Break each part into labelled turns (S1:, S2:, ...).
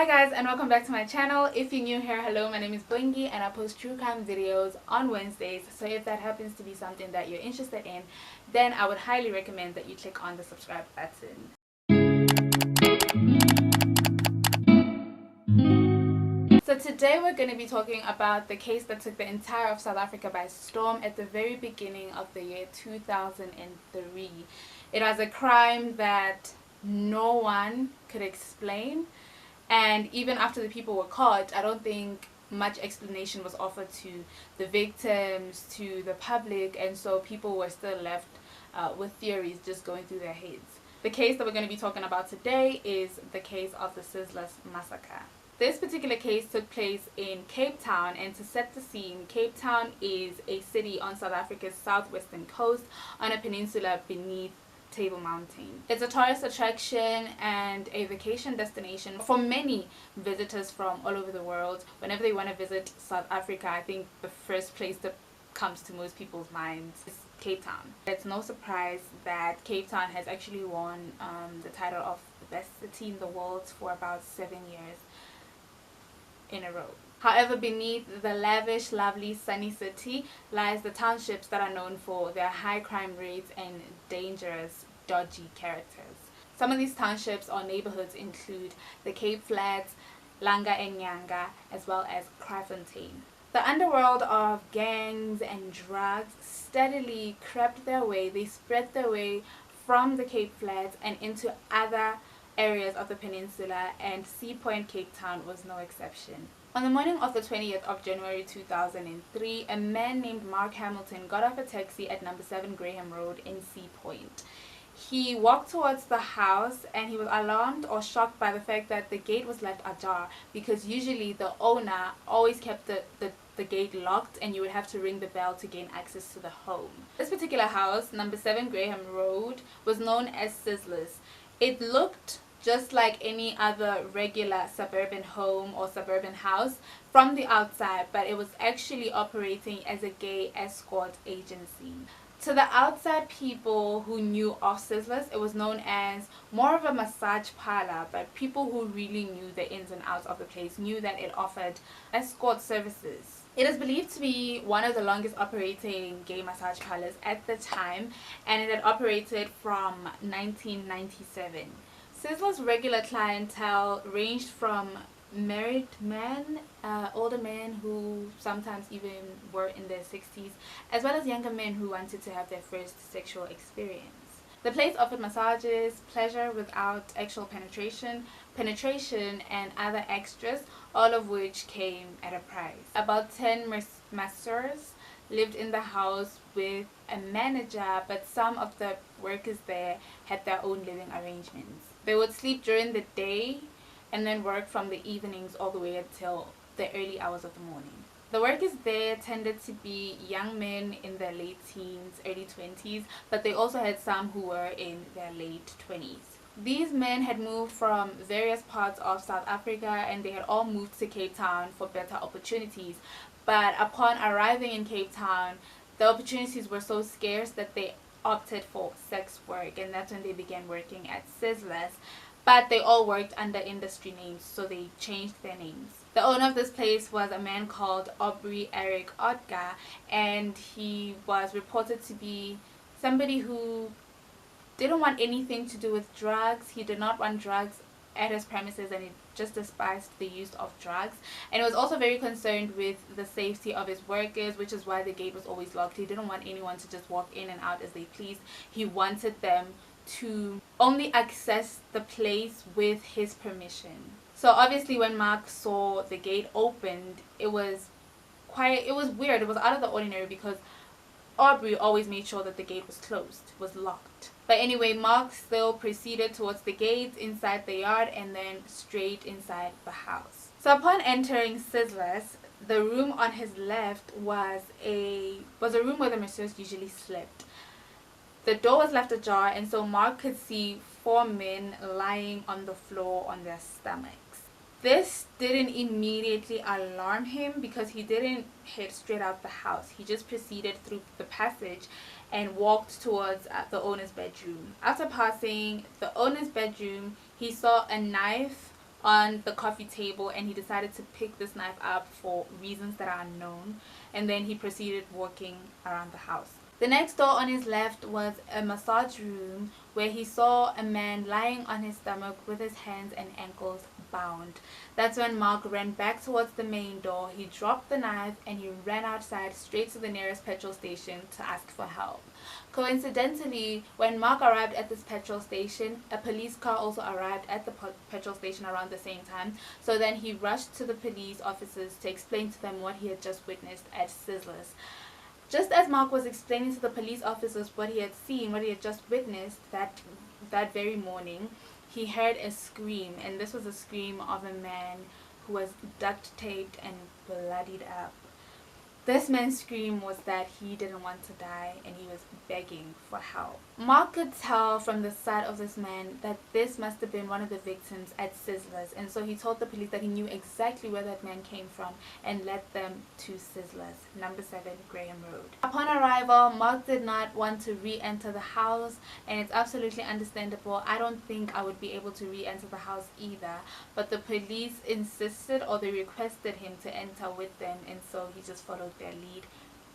S1: Hi guys, and welcome back to my channel. If you're new here, hello, my name is Bongi and I post true crime videos on Wednesdays. So if that happens to be something that you're interested in, then I would highly recommend that you click on the subscribe button. So today we're going to be talking about the case that took the entire of South Africa by storm at the very beginning of the year 2003. It was a crime that no one could explain. And even after the people were caught, I don't think much explanation was offered to the victims, to the public, and so people were still left with theories just going through their heads. The case that we're going to be talking about today is the case of the Sizzlers Massacre. This particular case took place in Cape Town, and to set the scene, Cape Town is a city on South Africa's southwestern coast on a peninsula beneath Table Mountain. It's a tourist attraction and a vacation destination for many visitors from all over the world. Whenever they want to visit South Africa, I think the first place that comes to most people's minds is Cape Town. It's no surprise that Cape Town has actually won the title of the best city in the world for about 7 years in a row. However, beneath the lavish, lovely, sunny city lies the townships that are known for their high crime rates and dangerous, dodgy characters. Some of these townships or neighborhoods include the Cape Flats, Langa and Nyanga, as well as Kraaifontein. The underworld of gangs and drugs steadily crept their way. They spread their way from the Cape Flats and into other areas of the peninsula, and Sea Point, Cape Town was no exception. On the morning of the 20th of January 2003, a man named Mark Hamilton got off a taxi at number 7 Graham Road in Sea Point. He walked towards the house and he was alarmed or shocked by the fact that the gate was left ajar, because usually the owner always kept the gate locked and you would have to ring the bell to gain access to the home. This particular house, number 7 Graham Road, was known as Sizzlers. It looked just like any other regular suburban home or suburban house from the outside, but it was actually operating as a gay escort agency. To the outside people who knew of Sizzlers, it was known as more of a massage parlor, but people who really knew the ins and outs of the place knew that it offered escort services. It is believed to be one of the longest operating gay massage parlors at the time, and it had operated from 1997. Sizzlers' regular clientele ranged from married men, older men who sometimes even were in their 60s, as well as younger men who wanted to have their first sexual experience. The place offered massages, pleasure without actual penetration, and other extras, all of which came at a price. About 10 masseurs lived in the house with a manager, but some of the workers there had their own living arrangements. They would sleep during the day and then work from the evenings all the way until the early hours of the morning. The workers there tended to be young men in their late teens, early 20s, but they also had some who were in their late 20s. These men had moved from various parts of South Africa and they had all moved to Cape Town for better opportunities. But upon arriving in Cape Town, the opportunities were so scarce that they opted for sex work, and that's when they began working at Sizzlers. But they all worked under industry names, so they changed their names. The owner of this place was a man called Aubrey Eric Otga, and he was reported to be somebody who didn't want anything to do with drugs. He did not want drugs at his premises, and he just despised the use of drugs, and he was also very concerned with the safety of his workers, which is why the gate was always locked. He didn't want anyone to just walk in and out as they pleased. He wanted them to only access the place with his permission. So obviously when Mark saw the gate opened, it was weird. It was out of the ordinary because Aubrey always made sure that the gate was closed, was locked. But anyway, Mark still proceeded towards the gate inside the yard and then straight inside the house. So upon entering Sizzlers, the room on his left was a room where the masseurs usually slept. The door was left ajar, and so Mark could see 4 men lying on the floor on their stomachs. This didn't immediately alarm him because he didn't head straight out the house. He just proceeded through the passage and walked towards the owner's bedroom. After passing the owner's bedroom, he saw a knife on the coffee table, and he decided to pick this knife up for reasons that are unknown, and then he proceeded walking around the house. The next door on his left was a massage room where he saw a man lying on his stomach with his hands and ankles bound. That's when Mark ran back towards the main door. He dropped the knife and he ran outside straight to the nearest petrol station to ask for help. Coincidentally, when Mark arrived at this petrol station, a police car also arrived at the petrol station around the same time. So then he rushed to the police officers to explain to them what he had just witnessed at Sizzlers. Just as Mark was explaining to the police officers what he had seen, what he had just witnessed that very morning, he heard a scream, and this was a scream of a man who was duct taped and bloodied up. This man's scream was that he didn't want to die and he was begging for help. Mark could tell from the sight of this man that this must have been one of the victims at Sizzlers, and so he told the police that he knew exactly where that man came from and led them to Sizzlers, number 7 Graham Road. Upon arrival, Mark did not want to re-enter the house, and it's absolutely understandable. I don't think I would be able to re-enter the house either, but the police insisted, or they requested him to enter with them, and so he just followed their lead,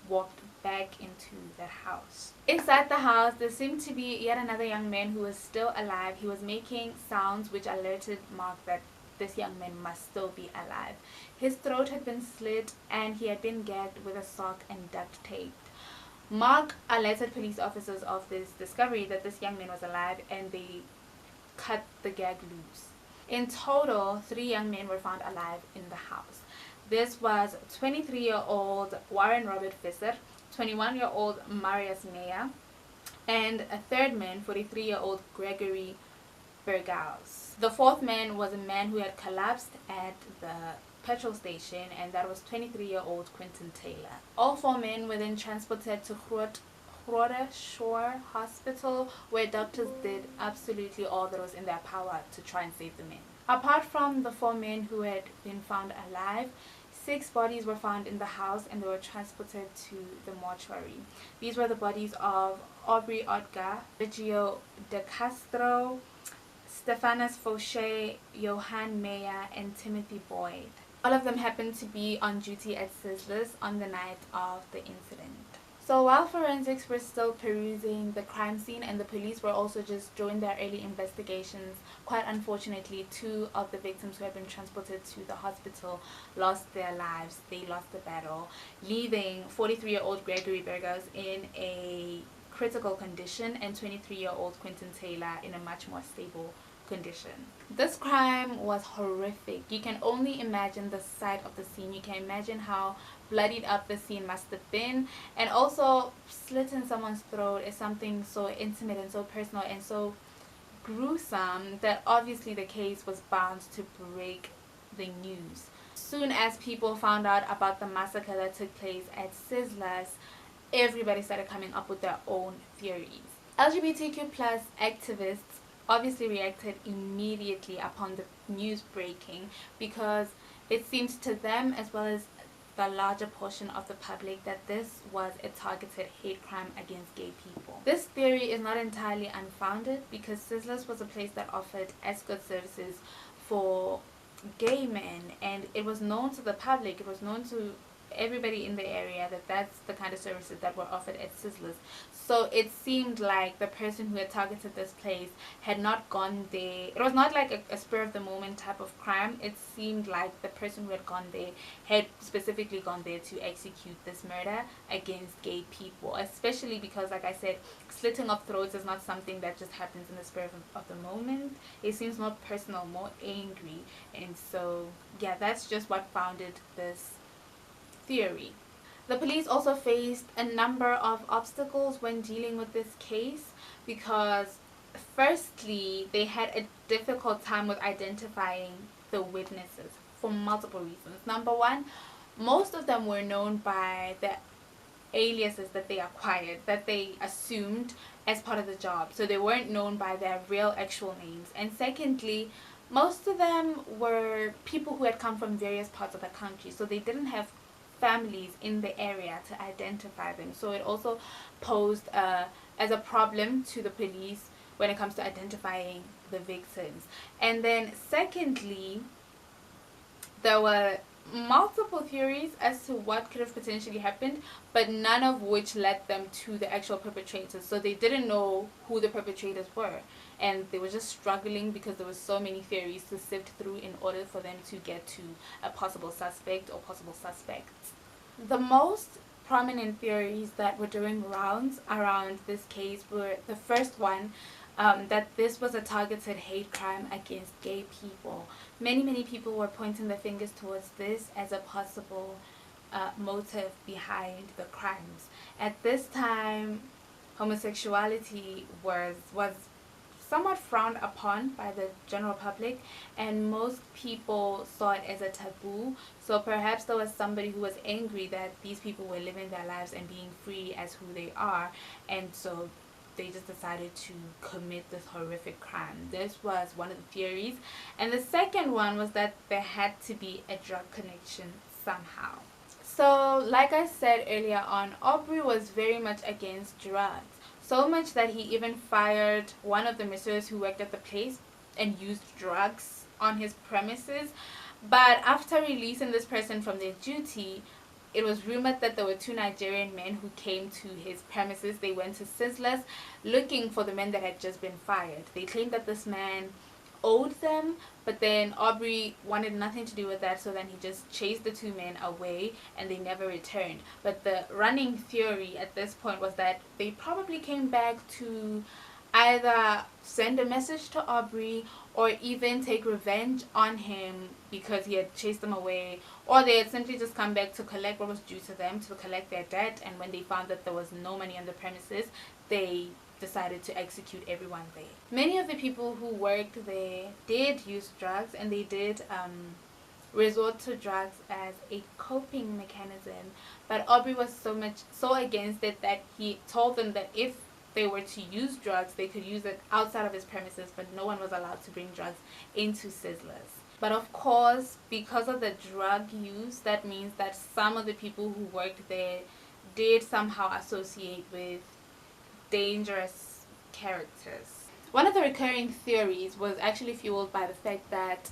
S1: walked back into the house. Inside the house, there seemed to be yet another young man who was still alive. He was making sounds which alerted Mark that this young man must still be alive. His throat had been slit and he had been gagged with a sock and duct taped. Mark alerted police officers of this discovery that this young man was alive, and they cut the gag loose. In total, 3 young men were found alive in the house. This was 23-year-old Warren Robert Visser, 21-year-old Marius Meyer, and a third man, 43-year-old Gregory Berghaus. The fourth man was a man who had collapsed at the petrol station, and that was 23-year-old Quentin Taylor. All 4 men were then transported to Groote Shore Hospital, where doctors did absolutely all that was in their power to try and save the men. Apart from the 4 men who had been found alive, 6 bodies were found in the house, and they were transported to the mortuary. These were the bodies of Aubrey Odgar, Reggio De Castro, Stephanus Fauché, Johann Meyer, and Timothy Boyd. All of them happened to be on duty at Sizzlers on the night of the incident. So while forensics were still perusing the crime scene and the police were also just doing their early investigations, quite unfortunately, 2 of the victims who had been transported to the hospital lost their lives. They lost the battle, leaving 43-year-old Gregory Berghaus in a critical condition and 23-year-old Quentin Taylor in a much more stable condition. This crime was horrific. You can only imagine the sight of the scene. You can imagine how bloodied up the scene must have been, and also slitting someone's throat is something so intimate and so personal and so gruesome that obviously the case was bound to break the news. Soon as people found out about the massacre that took place at Sizzlers, everybody started coming up with their own theories. LGBTQ plus activists obviously reacted immediately upon the news breaking, because it seems to them, as well as the larger portion of the public, that this was a targeted hate crime against gay people. This theory is not entirely unfounded, because Sizzlers was a place that offered escort services for gay men, and it was known to the public, it was known to everybody in the area that that's the kind of services that were offered at Sizzlers. So it seemed like the person who had targeted this place had not gone there. It was not like a spur of the moment type of crime. It seemed like the person who had gone there had specifically gone there to execute this murder against gay people, especially because, like I said, slitting of throats is not something that just happens in the spur of the moment. It seems more personal, more angry, and so yeah, that's just what founded this theory. The police also faced a number of obstacles when dealing with this case, because firstly, they had a difficult time with identifying the witnesses for multiple reasons. Number one, most of them were known by the aliases that they acquired, that they assumed as part of the job, so they weren't known by their real actual names. And secondly, most of them were people who had come from various parts of the country, so they didn't have families in the area to identify them. So it also posed as a problem to the police when it comes to identifying the victims. And then secondly, there were multiple theories as to what could have potentially happened, but none of which led them to the actual perpetrators. So they didn't know who the perpetrators were, and they were just struggling because there were so many theories to sift through in order for them to get to a possible suspect or possible suspects. The most prominent theories that were doing rounds around this case were the first one, that this was a targeted hate crime against gay people. Many people were pointing their fingers towards this as a possible motive behind the crimes. At this time, homosexuality was somewhat frowned upon by the general public, and most people saw it as a taboo. So perhaps there was somebody who was angry that these people were living their lives and being free as who they are, and so they just decided to commit this horrific crime. This was one of the theories. And the second one was that there had to be a drug connection somehow. So like I said earlier on, Aubrey was very much against drugs. So much that he even fired one of the mistress who worked at the place and used drugs on his premises. But after releasing this person from their duty, it was rumored that there were two Nigerian men who came to his premises. They went to Sizzlers looking for the men that had just been fired. They claimed that this man owed them, but then Aubrey wanted nothing to do with that, so then he just chased the two men away and they never returned. But the running theory at this point was that they probably came back to either send a message to Aubrey or even take revenge on him because he had chased them away, or they had simply just come back to collect what was due to them, to collect their debt. And when they found that there was no money on the premises, they decided to execute everyone there. Many of the people who worked there did use drugs, and they did resort to drugs as a coping mechanism. But Aubrey was so against it that he told them that if they were to use drugs, they could use it outside of his premises, but no one was allowed to bring drugs into Sizzlers. But of course, because of the drug use, that means that some of the people who worked there did somehow associate with dangerous characters. One of the recurring theories was actually fueled by the fact that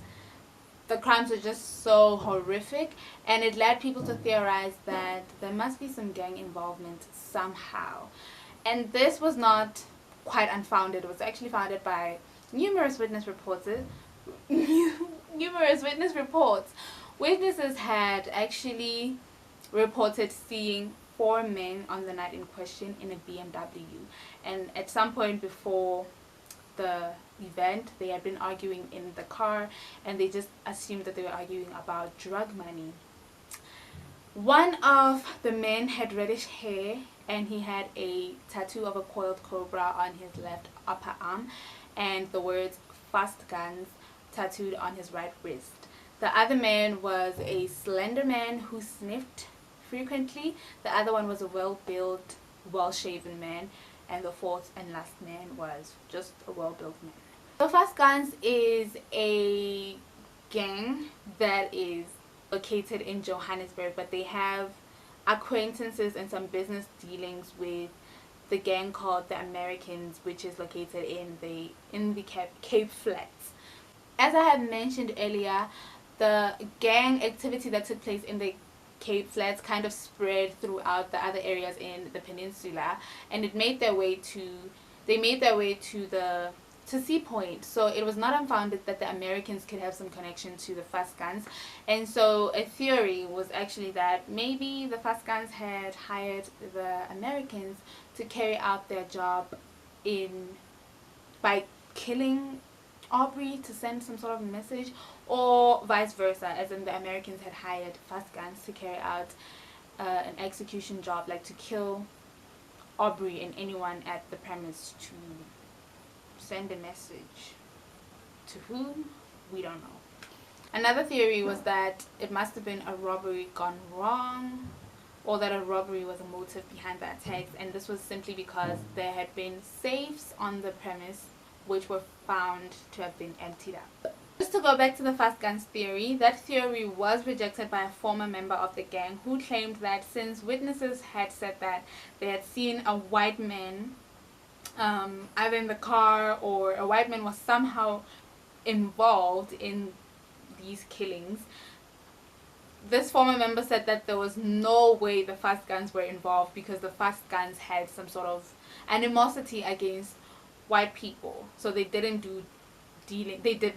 S1: the crimes were just so horrific, and it led people to theorize that there must be some gang involvement somehow. And this was not quite unfounded. It was actually founded by numerous witness reports. Witnesses had actually reported seeing 4 men on the night in question in a BMW. And at some point before the event, they had been arguing in the car, and they just assumed that they were arguing about drug money. One of the men had reddish hair, and he had a tattoo of a coiled cobra on his left upper arm, and the words "fast guns" tattooed on his right wrist. The other man was a slender man who sniffed frequently. The other one was a well-built, well-shaven man, and the fourth and last man was just a well-built man. So Fast Guns is a gang that is located in Johannesburg, but they have acquaintances and some business dealings with the gang called the Americans, which is located in the Cape Flats. As I had mentioned earlier, the gang activity that took place in the Cape Flats kind of spread throughout the other areas in the peninsula, and they made their way to Sea Point. So it was not unfounded that the Americans could have some connection to the Fast Guns. And so a theory was actually that maybe the Fast Guns had hired the Americans to carry out their job by killing Aubrey to send some sort of message, or vice versa, as in the Americans had hired Fast Guns to carry out an execution job, like to kill Aubrey and anyone at the premise, to send a message to whom, we don't know. Another theory was that it must have been a robbery gone wrong, or that a robbery was a motive behind the attacks, and this was simply because there had been safes on the premise which were found to have been emptied out. Just to go back to the Fast Guns theory, that theory was rejected by a former member of the gang who claimed that since witnesses had said that they had seen a white man either in the car or a white man was somehow involved in these killings. This former member said that there was no way the fast guns were involved because the fast guns had some sort of animosity against white people. So they did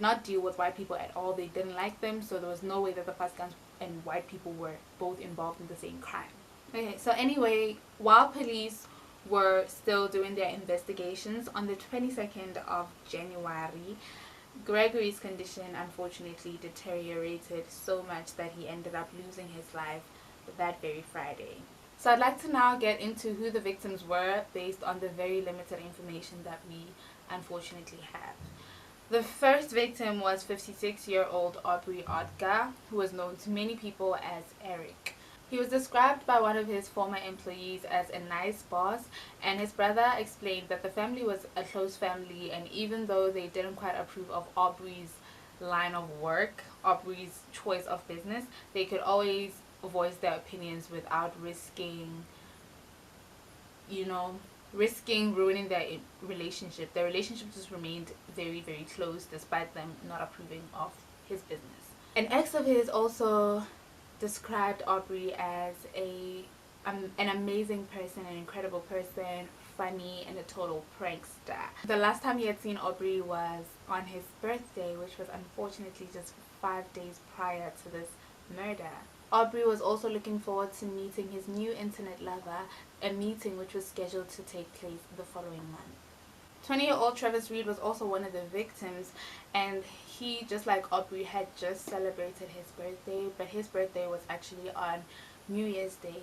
S1: not deal with white people at all. They didn't like them, so there was no way that the fast guns and white people were both involved in the same crime. Okay, so anyway, while police were still doing their investigations, on the 22nd of January, Gregory's condition unfortunately deteriorated so much that he ended up losing his life that very Friday. So I'd like to now get into who the victims were based on the very limited information that we unfortunately have. The first victim was 56-year-old Aubrey Odgar, who was known to many people as Eric. He was described by one of his former employees as a nice boss, and his brother explained that the family was a close family, and even though they didn't quite approve of Aubrey's line of work, Aubrey's choice of business, they could always voice their opinions without risking ruining their relationship. Their relationship just remained very, very close despite them not approving of his business. An ex of his also described Aubrey as an amazing person, an incredible person, funny, and a total prankster. The last time he had seen Aubrey was on his birthday, which was unfortunately just 5 days prior to this murder. Aubrey was also looking forward to meeting his new internet lover, a meeting which was scheduled to take place the following month. 20-year-old Travis Reed was also one of the victims, and he, just like Aubrey, had just celebrated his birthday, but his birthday was actually on New Year's Day.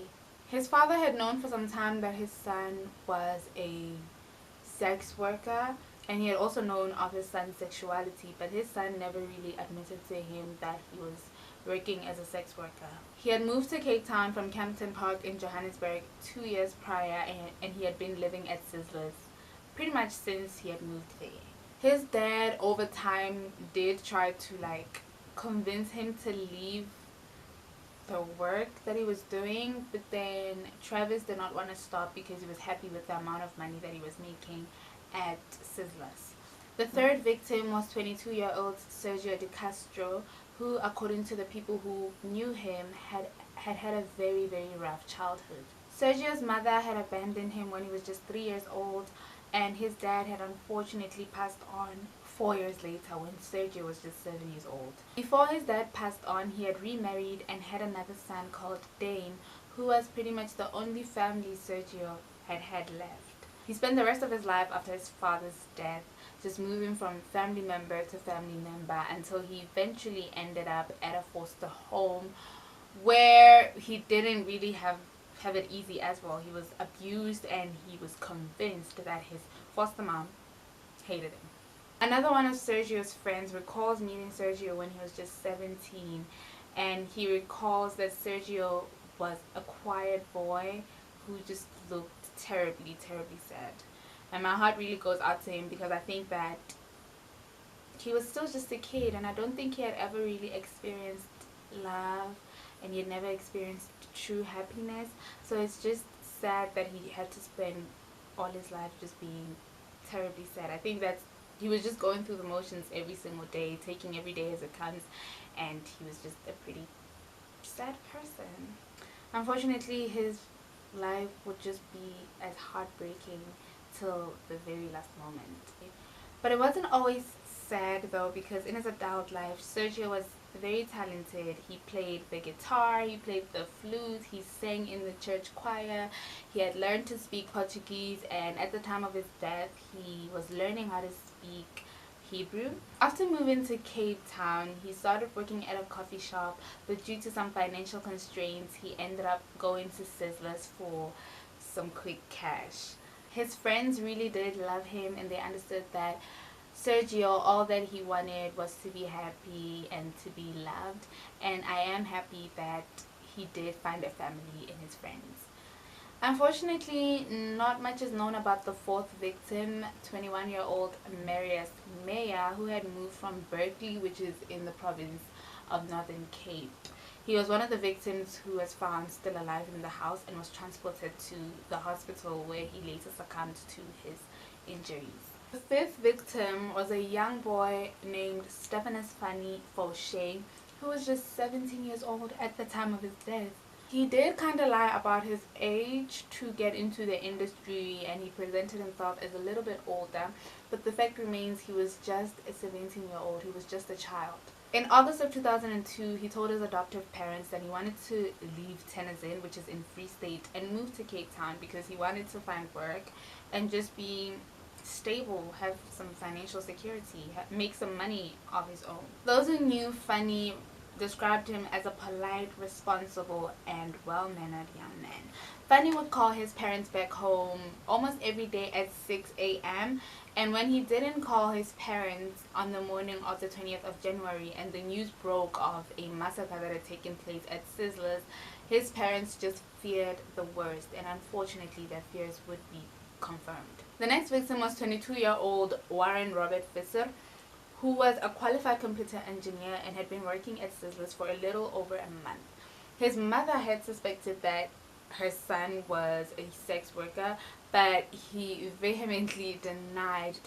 S1: His father had known for some time that his son was a sex worker, and he had also known of his son's sexuality, but his son never really admitted to him that he was working as a sex worker. He had moved to Cape Town from Campton Park in Johannesburg 2 years prior, and he had been living at Sizzlers pretty much since he had moved there. His dad over time did try to convince him to leave the work that he was doing, but then Travis did not want to stop because he was happy with the amount of money that he was making at Sizzlers. The third victim was 22-year-old Sergio De Castro, who, according to the people who knew him, had a very, very rough childhood. Sergio's mother had abandoned him when he was just 3 years old, and his dad had unfortunately passed on 4 years later when Sergio was just 7 years old. Before his dad passed on, he had remarried and had another son called Dane, who was pretty much the only family Sergio had left. He spent the rest of his life after his father's death just moving from family member to family member until he eventually ended up at a foster home where he didn't really have it easy as well. He was abused, and he was convinced that his foster mom hated him. Another one of Sergio's friends recalls meeting Sergio when he was just 17, and he recalls that Sergio was a quiet boy who just looked terribly, terribly sad. And my heart really goes out to him because I think that he was still just a kid, and I don't think he had ever really experienced love, and he had never experienced true happiness. So it's just sad that he had to spend all his life just being terribly sad. I think that he was just going through the motions every single day, taking every day as it comes, and he was just a pretty sad person. Unfortunately, his life would just be as heartbreaking till the very last moment. But it wasn't always sad though, because in his adult life, Sergio was very talented. He played the guitar, he played the flute, he sang in the church choir, he had learned to speak Portuguese, and at the time of his death he was learning how to speak Hebrew. After moving to Cape Town, he started working at a coffee shop, but due to some financial constraints he ended up going to Sizzlers for some quick cash. His friends really did love him, and they understood that Sergio, all that he wanted was to be happy and to be loved, and I am happy that he did find a family in his friends. Unfortunately, not much is known about the fourth victim, 21-year-old Marius Meyer, who had moved from Berkeley, which is in the province of Northern Cape. He was one of the victims who was found still alive in the house and was transported to the hospital, where he later succumbed to his injuries. The fifth victim was a young boy named Stephanus Fanny Fauché, who was just 17 years old at the time of his death. He did kind of lie about his age to get into the industry, and he presented himself as a little bit older, but the fact remains he was just a 17-year-old. He was just a child. In August of 2002, he told his adoptive parents that he wanted to leave Tennessee, which is in Free State, and move to Cape Town because he wanted to find work and just be stable, have some financial security, make some money of his own. Those who knew Fanny described him as a polite, responsible, and well-mannered young man. Fanny would call his parents back home almost every day at 6 a.m. And when he didn't call his parents on the morning of the 20th of January and the news broke of a massacre that had taken place at Sizzlers, his parents just feared the worst, and unfortunately their fears would be confirmed. The next victim was 22-year-old Warren Robert Visser, who was a qualified computer engineer and had been working at Sizzlers for a little over a month. His mother had suspected that her son was a sex worker, but he vehemently denied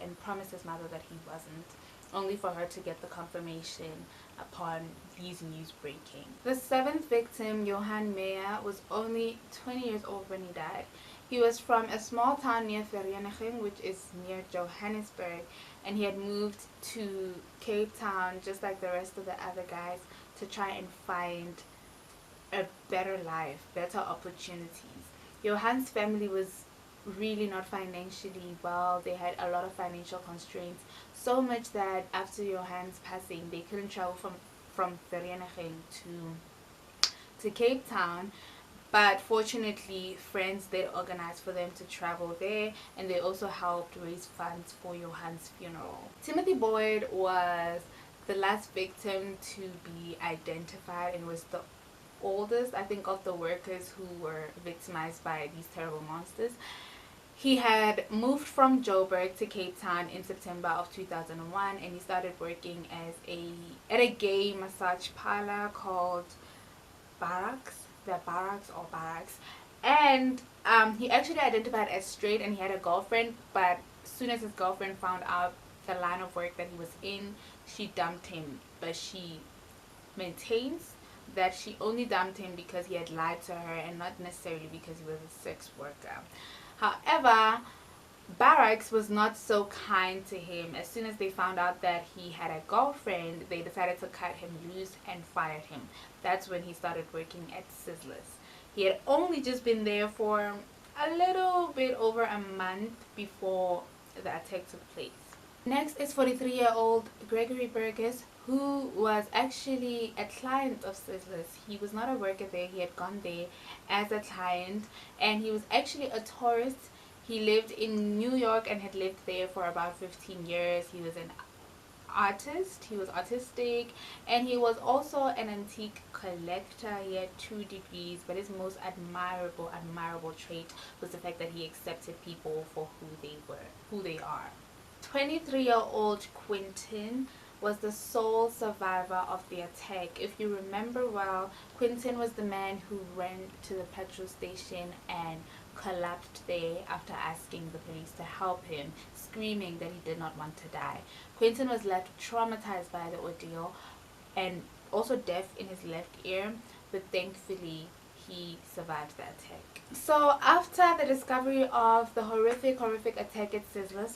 S1: and promised his mother that he wasn't, only for her to get the confirmation upon these news breaking. The seventh victim, Johan Meyer, was only 20 years old when he died. He was from a small town near Vereeniging, which is near Johannesburg, and he had moved to Cape Town just like the rest of the other guys to try and find a better life, better opportunities. Johan's family was really not financially well. They had a lot of financial constraints, so much that after Johan's passing they couldn't travel from Vereeniging to Cape Town. But fortunately, friends did organize for them to travel there, and they also helped raise funds for Johan's funeral. Timothy Boyd was the last victim to be identified and was the oldest, I think, of the workers who were victimized by these terrible monsters. He had moved from Joburg to Cape Town in September of 2001, and he started working as at a gay massage parlor called Barracks. And he actually identified as straight, and he had a girlfriend, but as soon as his girlfriend found out the line of work that he was in, she dumped him. But she maintains that she only dumped him because he had lied to her and not necessarily because he was a sex worker. However, Barracks was not so kind to him. As soon as they found out that he had a girlfriend, they decided to cut him loose and fired him. That's when he started working at Sizzlers. He had only just been there for a little bit over a month before the attack took place. Next is 43-year-old Gregory Burgess, who was actually a client of Sizzlers. He was not a worker there. He had gone there as a client, and he was actually a tourist. He lived in New York and had lived there for about 15 years. He was an artist. He was artistic, and he was also an antique collector. He had 2 degrees, but his most admirable trait was the fact that he accepted people for who they are. 23-year-old Quentin was the sole survivor of the attack. If you remember well, Quentin was the man who ran to the petrol station and collapsed there after asking the police to help him, screaming that he did not want to die. Quentin was left traumatized by the ordeal and also deaf in his left ear, but thankfully he survived the attack. So after the discovery of the horrific attack at Sizzlers,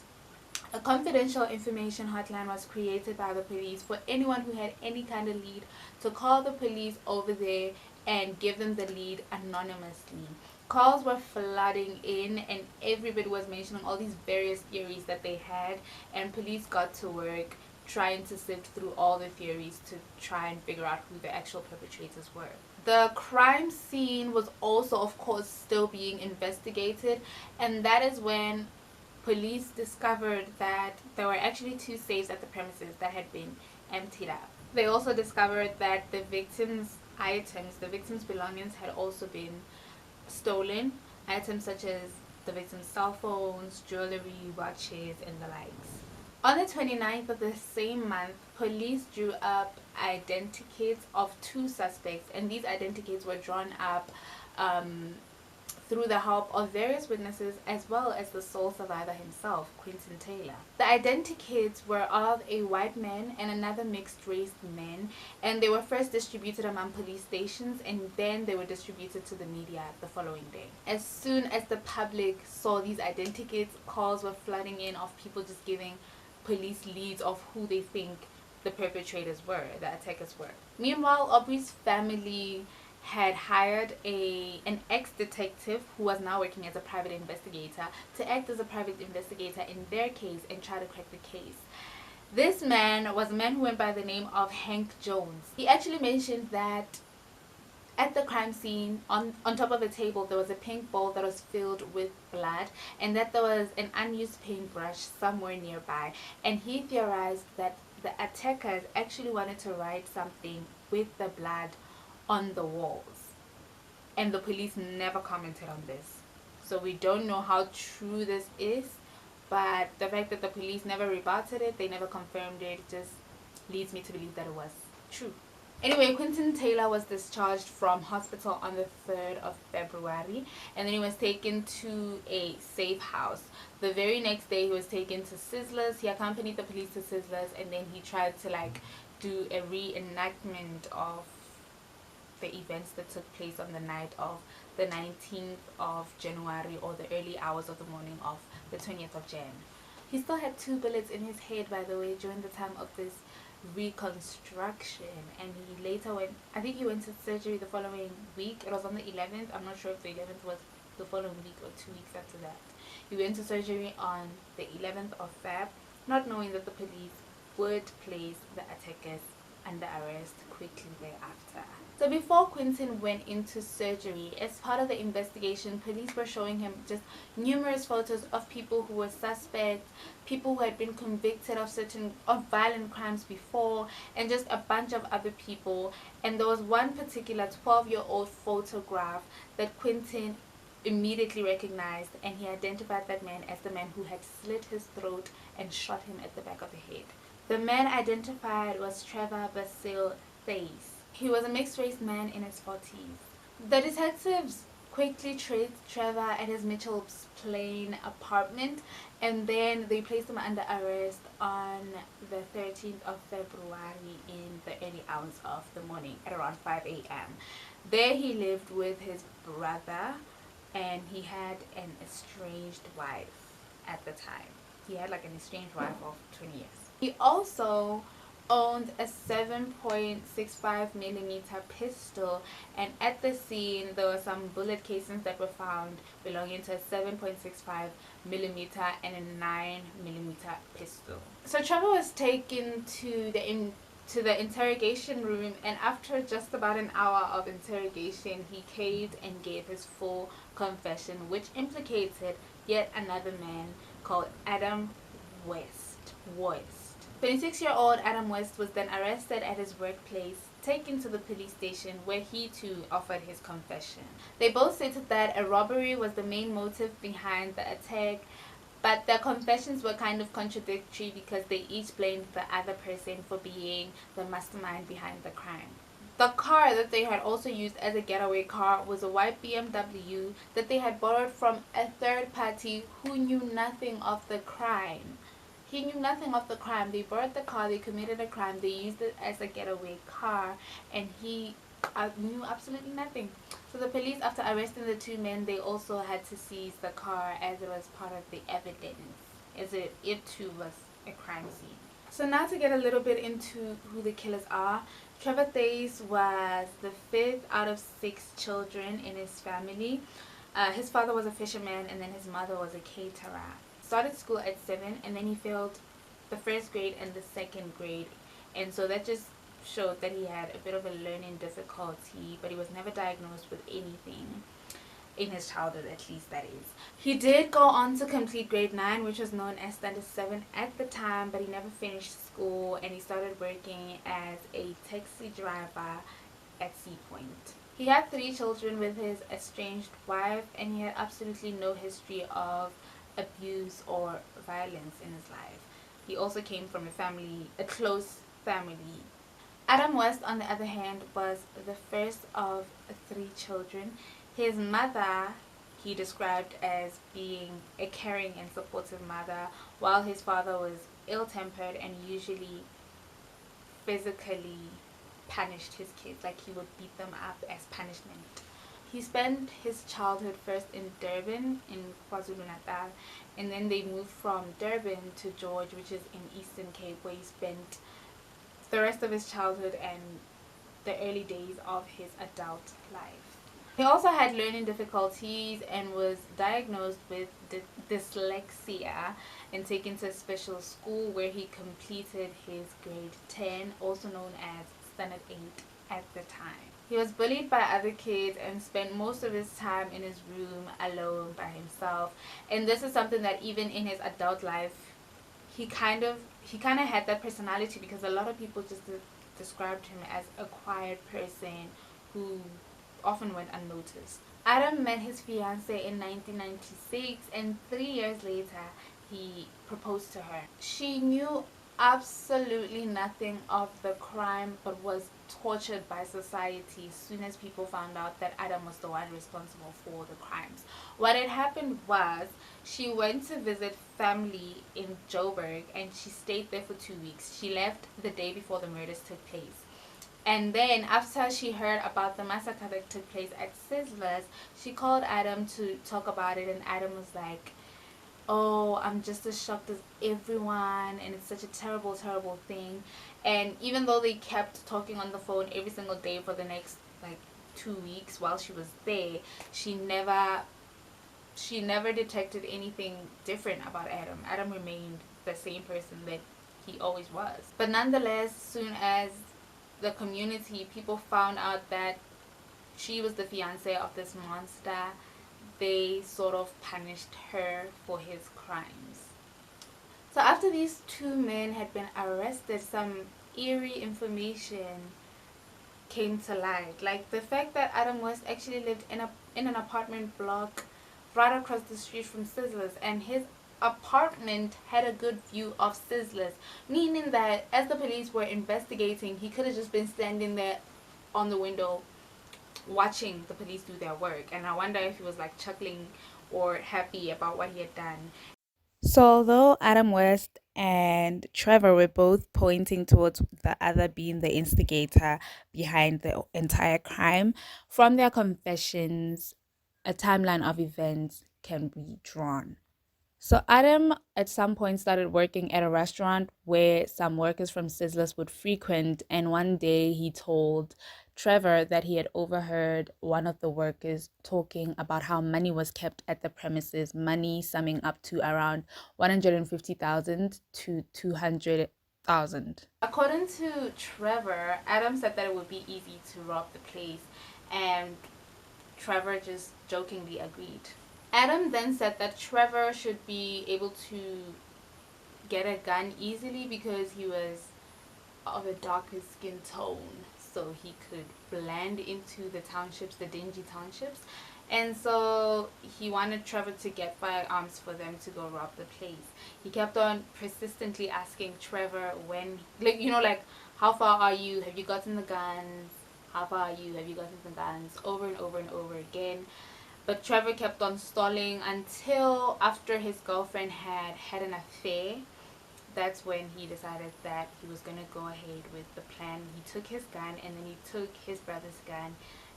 S1: a confidential information hotline was created by the police for anyone who had any kind of lead to call the police over there and give them the lead anonymously. Calls were flooding in, and everybody was mentioning all these various theories that they had, and police got to work trying to sift through all the theories to try and figure out who the actual perpetrators were. The crime scene was also, of course, still being investigated, and that is when police discovered that there were actually 2 safes at the premises that had been emptied out. They also discovered that the victims' belongings had also been stolen. Items such as the victims' cell phones, jewelry, watches, and the likes. On the 29th of the same month, police drew up identikits of 2 suspects, and these identikits were drawn up through the help of various witnesses as well as the sole survivor himself, Quentin Taylor. The identikits were of a white man and another mixed-race man, and they were first distributed among police stations, and then they were distributed to the media the following day. As soon as the public saw these identikits, calls were flooding in of people just giving police leads of who they think the perpetrators were, the attackers were. Meanwhile, Aubrey's family had hired an ex-detective who was now working as a private investigator to act as a private investigator in their case and try to crack the case. This man was a man who went by the name of Hank Jones. He actually mentioned that at the crime scene, on top of a table, there was a pink bowl that was filled with blood, and that there was an unused paintbrush somewhere nearby. And he theorized that the attackers actually wanted to write something with the blood on the walls, and the police never commented on this. So we don't know how true this is, but the fact that the police never rebutted it, they never confirmed it, just leads me to believe that it was true. Anyway, Quentin Taylor was discharged from hospital on the 3rd of February, and then he was taken to a safe house. The very next day he was taken to Sizzlers. He accompanied the police to Sizzlers, and then he tried to do a reenactment of the events that took place on the night of the 19th of January, or the early hours of the morning of the 20th of Jan. He still had 2 bullets in his head, by the way, during the time of this reconstruction, and he later went, I think he went to surgery the following week. It was on the 11th. I'm not sure if the 11th was the following week or 2 weeks after that. He went to surgery on the 11th of Feb, not knowing that the police would place the attackers under arrest quickly thereafter. So before Quentin went into surgery, as part of the investigation, police were showing him just numerous photos of people who were suspects, people who had been convicted of violent crimes before, and just a bunch of other people. And there was one particular 12-year-old photograph that Quentin immediately recognized, and he identified that man as the man who had slit his throat and shot him at the back of the head. The man identified was Trevor Basil Thays. He was a mixed-race man in his 40s. The detectives quickly traced Trevor at his Mitchell's Plain apartment, and then they placed him under arrest on the 13th of February in the early hours of the morning at around 5 a.m. There he lived with his brother, and he had an estranged wife at the time. He had an estranged wife of 20 years. He also owned a 7.65mm pistol, and at the scene there were some bullet casings that were found belonging to a 7.65mm and a 9mm pistol. So Trevor was taken to the interrogation room, and after just about an hour of interrogation, he caved and gave his full confession, which implicated yet another man called Adam West. 26-year-old Adam West was then arrested at his workplace, taken to the police station, where he too offered his confession. They both stated that a robbery was the main motive behind the attack, but their confessions were kind of contradictory because they each blamed the other person for being the mastermind behind the crime. The car that they had also used as a getaway car was a white BMW that they had borrowed from a third party who knew nothing of the crime. He knew nothing of the crime. They borrowed the car, they committed a crime, they used it as a getaway car, and he knew absolutely nothing. So the police, after arresting the 2 men, they also had to seize the car as it was part of the evidence, as it too was a crime scene. So now to get a little bit into who the killers are. Trevor Thays was the 5th out of 6 children in his family. His father was a fisherman, and then his mother was a caterer. Started school at 7, and then he failed the 1st grade and the 2nd grade, and so that just showed that he had a bit of a learning difficulty, but he was never diagnosed with anything in his childhood, at least that is. He did go on to complete grade 9, which was known as standard 7 at the time, but he never finished school, and he started working as a taxi driver at Sea Point. He had 3 children with his estranged wife, and he had absolutely no history of abuse or violence in his life. He also came from a close family. Adam West, on the other hand, was the first of 3 children. His mother he described as being a caring and supportive mother, while his father was ill-tempered and usually physically punished his kids, like he would beat them up as punishment. He spent his childhood first in Durban in KwaZulu-Natal, and then they moved from Durban to George, which is in Eastern Cape, where he spent the rest of his childhood and the early days of his adult life. He also had learning difficulties and was diagnosed with dyslexia and taken to a special school where he completed his grade 10, also known as standard 8 at the time. He was bullied by other kids and spent most of his time in his room alone by himself. And this is something that even in his adult life, he kind of had that personality, because a lot of people just described him as a quiet person who often went unnoticed. Adam met his fiancée in 1996, and 3 years later he proposed to her. She knew absolutely nothing of the crime but was tortured by society as soon as people found out that Adam was the one responsible for the crimes. What had happened was she went to visit family in Joburg and she stayed there for 2 weeks. She left the day before the murders took place. And then after she heard about the massacre that took place at Sizzlers, she called Adam to talk about it, and Adam was like, "Oh, I'm just as shocked as everyone, and it's such a terrible, terrible thing." And even though they kept talking on the phone every single day for the next like 2 weeks while she was there, she never detected anything different about Adam. Adam remained the same person that he always was. But nonetheless, soon as the community, people found out that she was the fiancée of this monster, they sort of punished her for his crimes. So after these two men had been arrested, some eerie information came to light, like the fact that Adam West actually lived in an apartment block right across the street from Sizzlers, and his apartment had a good view of Sizzlers, meaning that as the police were investigating, he could have just been standing there on the window watching the police do their work. And I wonder if he was like chuckling or happy about what he had done. So although Adam West and Trevor were both pointing towards the other being the instigator behind the entire crime, from their confessions, a timeline of events can be drawn. So Adam at some point started working at a restaurant where some workers from Sizzlers would frequent, and one day he told Trevor that he had overheard one of the workers talking about how money was kept at the premises, money summing up to around 150,000 to 200,000. According to Trevor, Adam said that it would be easy to rob the place, and Trevor just jokingly agreed. Adam then said that Trevor should be able to get a gun easily because he was of a darker skin tone, so he could blend into the townships, the dingy townships. And so he wanted Trevor to get firearms for them to go rob the place. He kept on persistently asking Trevor when, like, how far are you? Have you gotten the guns? How far are you? Have you gotten the guns? Over and over and over again. But Trevor kept on stalling until after his girlfriend had an affair. That's when he decided that he was going to go ahead with the plan. He took his gun, and then he took his brother's gun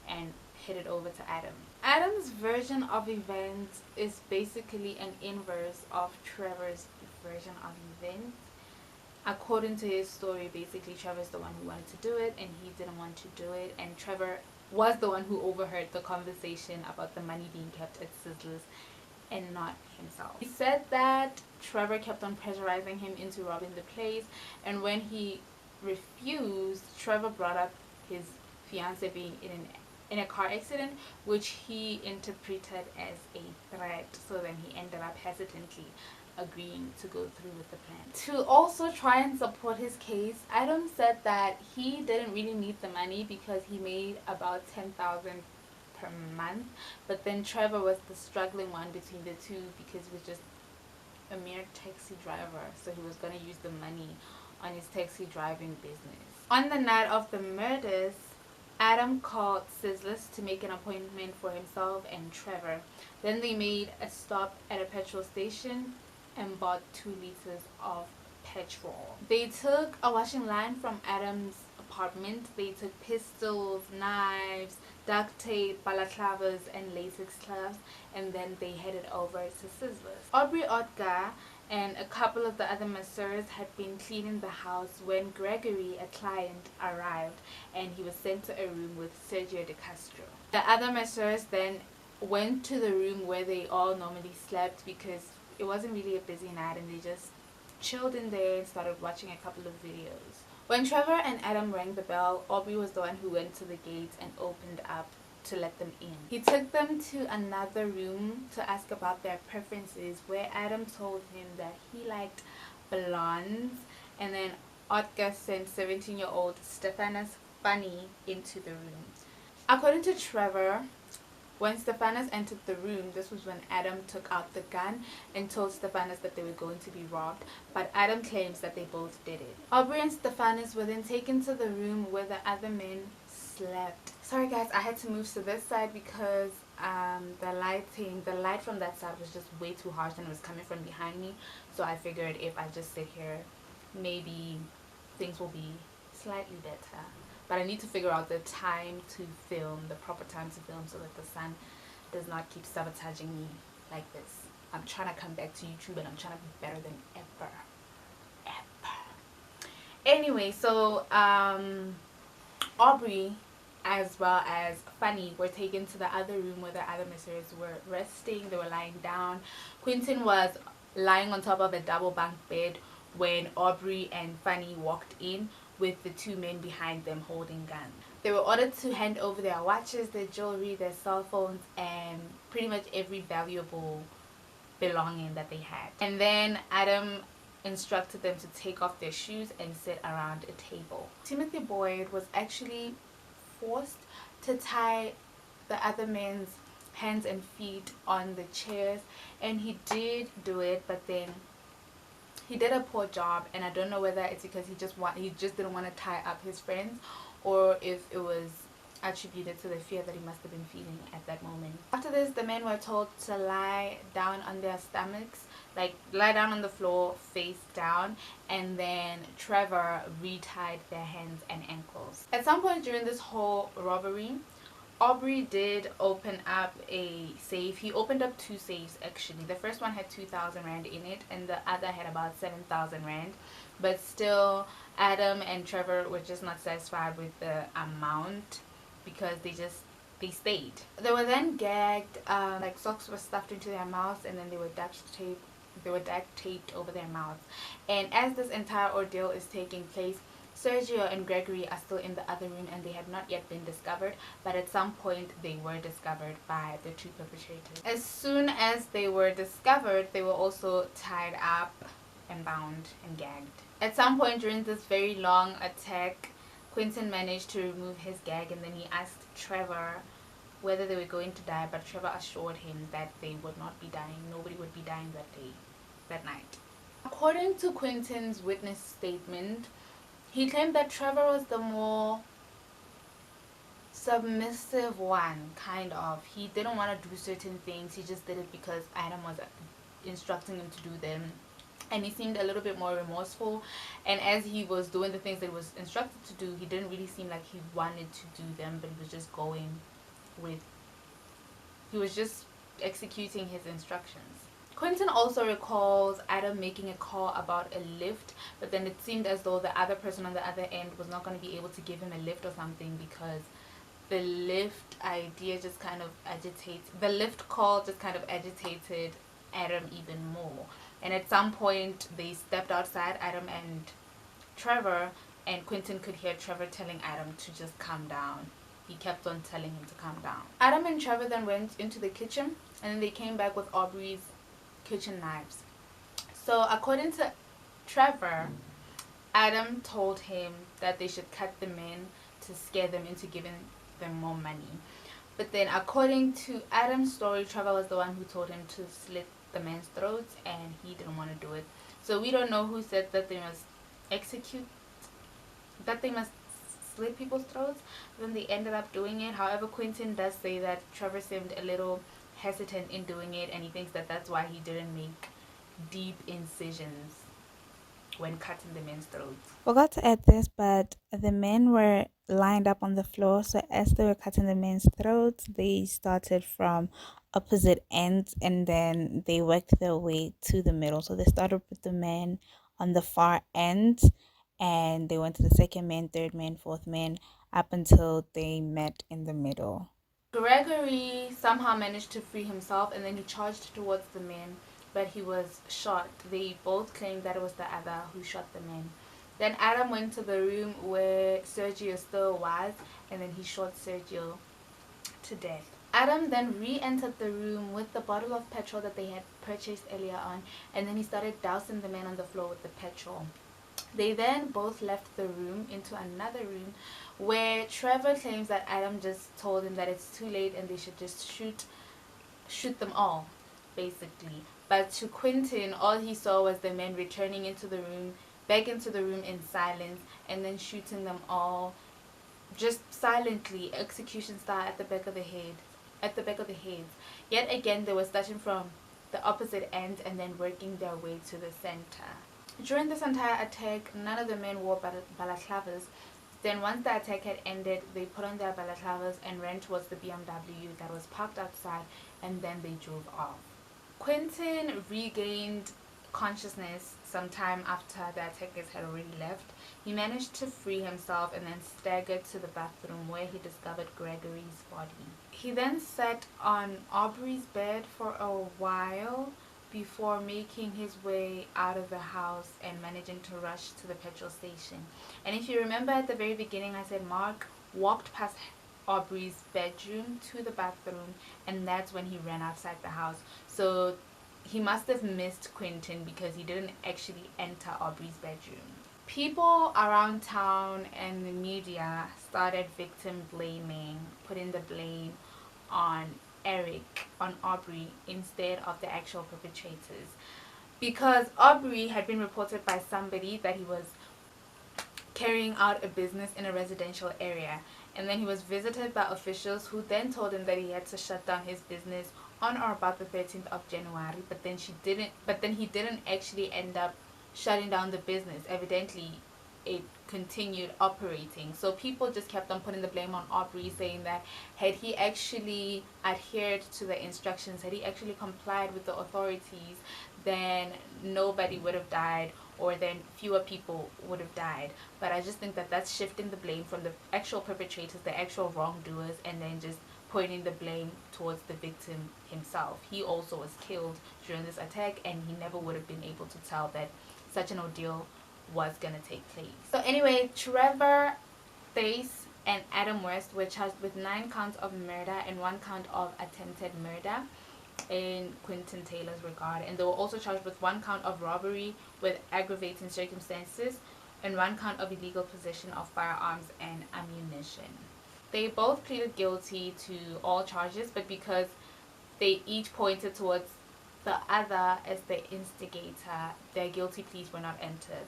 S1: and hid it over to Adam. Adam's version of events is basically an inverse of Trevor's version of events. According to his story, basically Trevor's the one who wanted to do it and he didn't want to do it, and Trevor was the one who overheard the conversation about the money being kept at Sizzlers and not himself. He said that Trevor kept on pressurizing him into robbing the place, and when he refused, Trevor brought up his fiancée being in a car accident, which he interpreted as a threat. So then he ended up hesitantly agreeing to go through with the plan. To also try and support his case, Adam said that he didn't really need the money because he made about 10,000 per month, but then Trevor was the struggling one between the two because he was just a mere taxi driver, so he was going to use the money on his taxi driving business. On the night of the murders, Adam called Sizzlers to make an appointment for himself and Trevor. Then they made a stop at a petrol station and bought 2 liters of petrol. They took a washing line from Adam's apartment. They took pistols, knives, duct tape, balaclavas, and latex gloves, and then they headed over to Sizzlers. Aubrey Otgar and a couple of the other masseurs had been cleaning the house when Gregory, a client, arrived, and he was sent to a room with Sergio de Castro. The other masseurs then went to the room where they all normally slept because it wasn't really a busy night, and they just chilled in there and started watching a couple of videos. When Trevor and Adam rang the bell, Aubrey was the one who went to the gate and opened up to let them in. He took them to another room to ask about their preferences, where Adam told him that he liked blondes, and then Otgar sent 17-year-old Stephanus Funny into the room. According to Trevor, when Stephanus entered the room, this was when Adam took out the gun and told Stephanus that they were going to be robbed, but Adam claims that they both did it. Aubrey and Stephanus were then taken to the room where the other men slept. Sorry guys, I had to move to this side because the light from that side was just way too harsh and it was coming from behind me, so I figured if I just sit here, maybe things will be slightly better. But I need to figure out the time to film, the proper time to film, so that the sun does not keep sabotaging me like this. I'm trying to come back to YouTube and I'm trying to be better than ever. Anyway, so Aubrey as well as Funny were taken to the other room where the other masseurs were resting. They were lying down. Quentin was lying on top of a double bunk bed when Aubrey and Funny walked in, with the 2 men behind them holding guns. They were ordered to hand over their watches, their jewelry, their cell phones, and pretty much every valuable belonging that they had. And then Adam instructed them to take off their shoes and sit around a table. Timothy Boyd was actually forced to tie the other men's hands and feet on the chairs, and he did do it, but then he did a poor job, and I don't know whether it's because he just didn't want to tie up his friends, or if it was attributed to the fear that he must have been feeling at that moment. After this, the men were told to lie down on their stomachs, like lie down on the floor face down, and then Trevor retied their hands and ankles. At some point during this whole robbery, Aubrey did open up a safe. He opened up 2 safes actually. The first one had 2,000 rand in it, and the other had about 7,000 rand. But still, Adam and Trevor were just not satisfied with the amount because they stayed. They were then gagged, like socks were stuffed into their mouths, and then they were duct taped over their mouths. And as this entire ordeal is taking place, Sergio and Gregory are still in the other room, and they had not yet been discovered, but at some point they were discovered by the 2 perpetrators. As soon as they were discovered, they were also tied up and bound and gagged. At some point during this very long attack, Quentin managed to remove his gag, and then he asked Trevor whether they were going to die, but Trevor assured him that they would not be dying. Nobody would be dying that night. According to Quentin's witness statement, he claimed that Trevor was the more submissive one, kind of. He didn't want to do certain things. He just did it because Adam was instructing him to do them. And he seemed a little bit more remorseful. And as he was doing the things that he was instructed to do, he didn't really seem like he wanted to do them, but he was just he was just executing his instructions. Quentin also recalls Adam making a call about a lift, but then it seemed as though the other person on the other end was not going to be able to give him a lift or something, because the lift idea just kind of the lift call just kind of agitated Adam even more. And at some point they stepped outside, Adam and Trevor, and Quentin could hear Trevor telling Adam to just calm down. He kept on telling him to calm down. Adam and Trevor then went into the kitchen, and then they came back with Aubrey's kitchen knives. So according to Trevor, Adam told him that they should cut the men to scare them into giving them more money. But then according to Adam's story, Trevor was the one who told him to slit the men's throats, and he didn't want to do it. So we don't know who said that they must slit people's throats. Then they ended up doing it. However, Quentin does say that Trevor seemed a little hesitant in doing it, and he thinks that that's why he didn't make deep incisions when cutting the men's throats.
S2: Forgot to add this, but the men were lined up on the floor. So as they were cutting the men's throats, they started from opposite ends and then they worked their way to the middle. So they started with the men on the far end and they went to the second man, third man, fourth man up until they met in the middle.
S1: Gregory somehow managed to free himself and then he charged towards the men, but he was shot. They both claimed that it was the other who shot the men. Then Adam went to the room where Sergio still was and then he shot Sergio to death. Adam then re-entered the room with the bottle of petrol that they had purchased earlier on, and then he started dousing the men on the floor with the petrol. They then both left the room into another room where Trevor claims that Adam just told him that it's too late and they should just shoot them all, basically. But to Quentin, all he saw was the men returning into the room, back into the room in silence, and then shooting them all just silently, execution style, at the back of the head. At the back of the heads. Yet again, they were starting from the opposite end and then working their way to the center. During this entire attack, none of the men wore balaclavas. Then once the attack had ended, they put on their balaclavas and ran towards the BMW that was parked outside, and then they drove off. Quentin regained consciousness sometime after the attackers had already left. He managed to free himself and then staggered to the bathroom where he discovered Gregory's body. He then sat on Aubrey's bed for a while before making his way out of the house and managing to rush to the petrol station. And if you remember at the very beginning, I said Mark walked past Aubrey's bedroom to the bathroom, and that's when he ran outside the house. So he must have missed Quentin because he didn't actually enter Aubrey's bedroom. People around town and the media started victim blaming, putting the blame on Eric, on Aubrey, instead of the actual perpetrators. Because Aubrey had been reported by somebody that he was carrying out a business in a residential area, and then he was visited by officials who then told him that he had to shut down his business on or about the 13th of January, but then he didn't actually end up shutting down the business. Evidently it continued operating. So people just kept on putting the blame on Aubrey, saying that had he actually adhered to the instructions, had he actually complied with the authorities, then nobody would have died, or then fewer people would have died. But I just think that that's shifting the blame from the actual perpetrators, the actual wrongdoers, and then just pointing the blame towards the victim himself. He also was killed during this attack, and he never would have been able to tell that such an ordeal was going to take place. So anyway, Trevor Thace and Adam West were charged with 9 counts of murder and 1 count of attempted murder in Quentin Taylor's regard, and they were also charged with 1 count of robbery with aggravating circumstances and 1 count of illegal possession of firearms and ammunition. They both pleaded guilty to all charges, but because they each pointed towards the other as the instigator, their guilty pleas were not entered.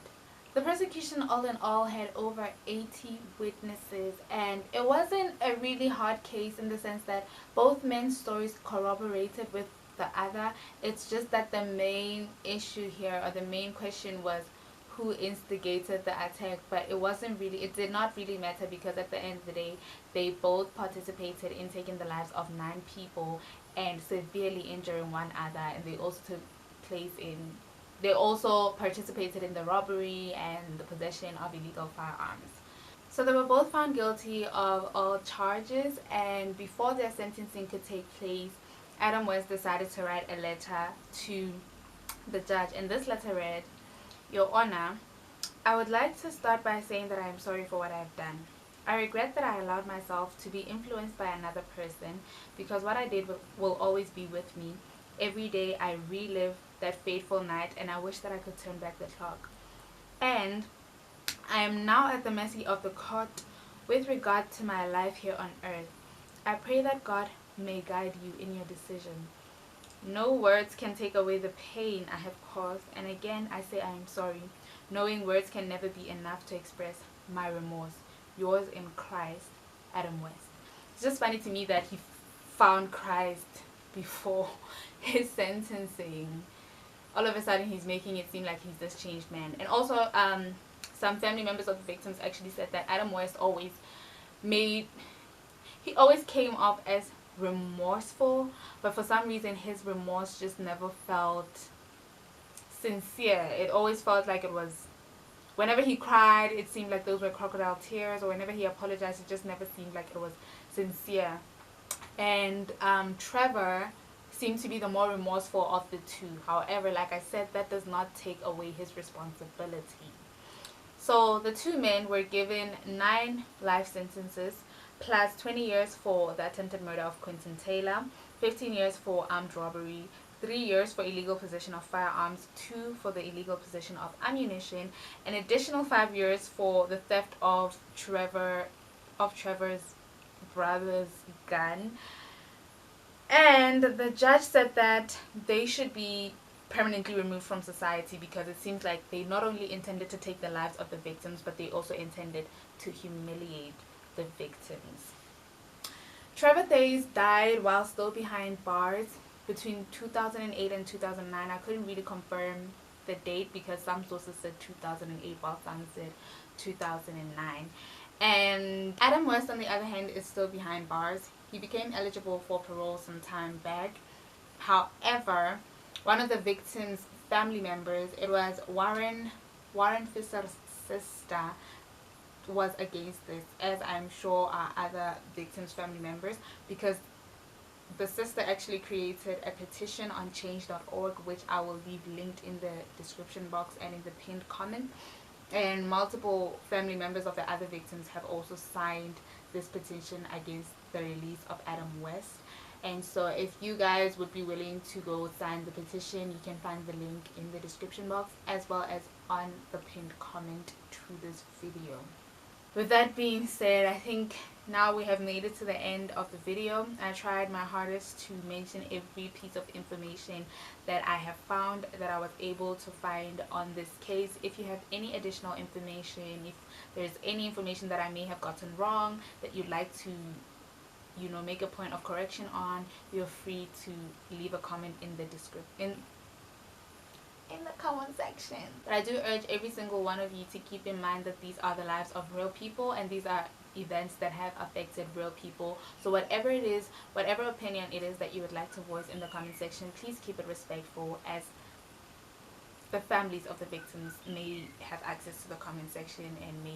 S1: The prosecution all in all had over 80 witnesses, and it wasn't a really hard case in the sense that both men's stories corroborated with the other. It's just that the main issue here, or the main question, was who instigated the attack, but it did not really matter, because at the end of the day they both participated in taking the lives of 9 people and severely injuring one another, and they also participated in the robbery and the possession of illegal firearms. So they were both found guilty of all charges, and before their sentencing could take place, Adam West decided to write a letter to the judge, and this letter read, "Your Honor, I would like to start by saying that I am sorry for what I have done. I regret that I allowed myself to be influenced by another person, because what I did will always be with me. Every day I relive that fateful night, and I wish that I could turn back the clock. And I am now at the mercy of the court with regard to my life here on earth. I pray that God may guide you in your decision. No words can take away the pain I have caused, and again I say I am sorry, knowing words can never be enough to express my remorse. yours in Christ, Adam West. It's just funny to me that he found Christ before his sentencing. All of a sudden he's making it seem like he's this changed man. And also some family members of the victims actually said that Adam West always came off as remorseful, but for some reason his remorse just never felt sincere. It always felt like it was, whenever he cried, it seemed like those were crocodile tears, or whenever he apologized, it just never seemed like it was sincere. And Trevor seemed to be the more remorseful of the two. However, like I said, that does not take away his responsibility. So the two men were given 9 life sentences plus 20 years for the attempted murder of Quentin Taylor, 15 years for armed robbery, 3 years for illegal possession of firearms, 2 for the illegal possession of ammunition, an additional 5 years for the theft of Trevor's brother's gun. And the judge said that they should be permanently removed from society because it seems like they not only intended to take the lives of the victims, but they also intended to humiliate the victims. Trevor Thays died while still behind bars between 2008 and 2009. I couldn't really confirm the date because some sources said 2008 while some said 2009. And Adam West, on the other hand, is still behind bars. He became eligible for parole some time back. However, one of the victims' family members, it was Warren Fisher's sister, was against this, as I'm sure are other victims' family members, because the sister actually created a petition on change.org, which I will leave linked in the description box and in the pinned comment. And multiple family members of the other victims have also signed this petition against the release of Adam West. And so if you guys would be willing to go sign the petition, you can find the link in the description box as well as on the pinned comment to this video. With that being said, I think now we have made it to the end of the video. I tried my hardest to mention every piece of information that I have found, that I was able to find on this case. If you have any additional information, if there's any information that I may have gotten wrong that you'd like to, you know, make a point of correction on, you're free to leave a comment in the description, in the comment section. But I do urge every single one of you to keep in mind that these are the lives of real people, and these are events that have affected real people. So whatever it is, whatever opinion it is that you would like to voice in the comment section, please keep it respectful, as the families of the victims may have access to the comment section and may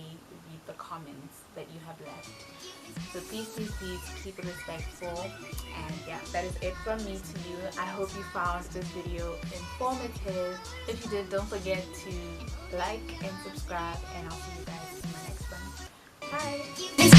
S1: read the comments that you have left. So please keep it respectful. And yeah, that is it from me to you. I hope you found this video informative. If you did, don't forget to like and subscribe, and I'll see you guys in my next one. Bye.